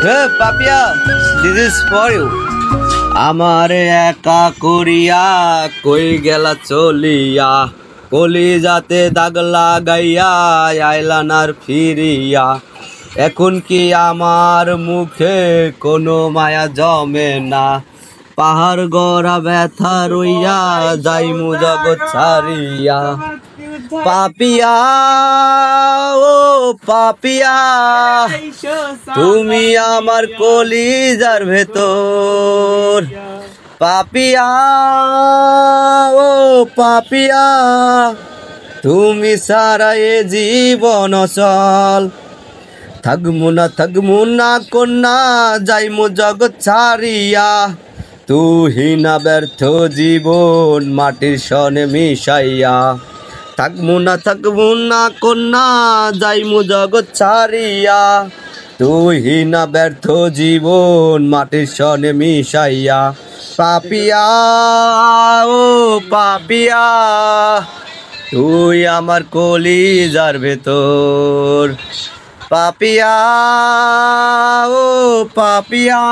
Hey, Papia, this is for you. আমারে একা করিয়া কই গেলা চলিয়া কলিজাতে দাগ লাগাইয়া আইলানার ফিরিয়া এখন কি আমার মুখে কোনো মায়া জমে না পাহাড় গড়া ব্যথা রইয়া যাইমু জগৎ ছাড়িয়া পাপিয়া ও পাপিয়া তুমি আমার কলিজার ভেতর পাপিয়া ও পাপিয়া তুমি সারা এ জীবন অচল থাকমু না কন্যা যাইমু জগৎ ছাড়িয়া তুই না ব্যর্থ জীবন মাটির সনে মিশাইয়া থাকমু না কন্যা যাইমু জগৎ ছাড়িয়া তুই না ব্যর্থ জীবন মাটির সনে মিশাইয়া পাপিয়া ও পাপিয়া তুই আমার কলিজার ভেতর পাপিয়া ও পাপিয়া।